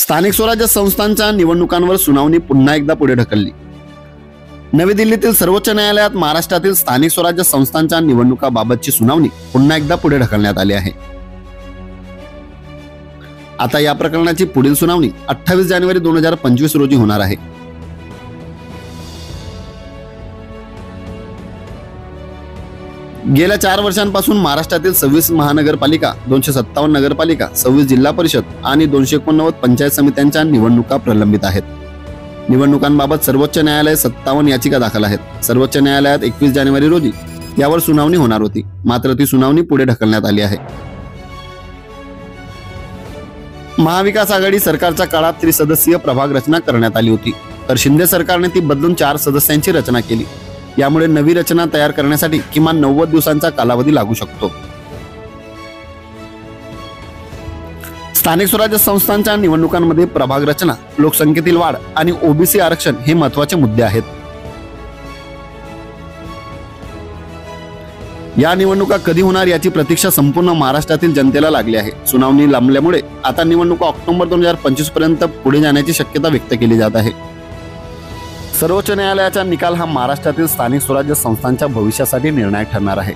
स्थानिक स्वराज्य संस्थांच्या निवडणुकांवर सुनावणी पुन्हा एकदा पुढे ढकलली। नवी दिल्लीतील सर्वोच्च न्यायालयात महाराष्ट्रातील स्थानिक स्वराज्य संस्थांच्या निवडणुकाबाबतची सुनावणी पुन्हा एकदा पुढे ढकलण्यात आली आहे। आता या प्रकरणाची पुढील सुनावणी 28 जानेवारी 2025 रोजी होणार आहे। गेल्या 4 वर्षांपासून महाराष्ट्रातील 26 महानगरपालिका, 257 नगरपालिका, 26 जिल्हा परिषद आणि 289 पंचायत समित्यांच्या निवडणुका प्रलंबित आहेत। निवडणुकांबाबत सर्वोच्च न्यायालयात 57 याचिका दाखल आहेत। सर्वोच्च न्यायालयात 21 जानेवारी रोजी यावर सुनावणी होणार होती, मात्र ती सुनावणी पुढे ढकलण्यात आली आहे। महाविकास आघाडी सरकारच्या काळात त्रिसदस्यीय प्रभाग रचना करण्यात आली होती, तर शिंदे सरकारने ती बदलून 4 सदस्यांची रचना केली। यामुळे नवी रचना तयार करण्यासाठी किमान 90 दिवसांचा कालावधी लागू शकतो। स्थानिक स्वराज्य संस्थांच्या निवडणुकांमध्ये प्रभाग रचना, लोकसंख्येतील वाढ आणि ओबीसी आरक्षण हे महत्त्वाचे मुद्दे आहेत। या निवडणुका कधी होणार याची प्रतीक्षा संपूर्ण महाराष्ट्रातील जनतेला लागली आहे। सुनावणी लांबल्यामुळे आता निवडणुका ऑक्टोबर 2025 पर्यंत पुढे जाण्याची शक्यता व्यक्त केली जात आहे। सर्वोच्च न्यायालयाचा निकाल हा महाराष्ट्रातील स्थानिक स्वराज्य संस्थांच्या भविष्यासाठी निर्णायक ठरणार आहे।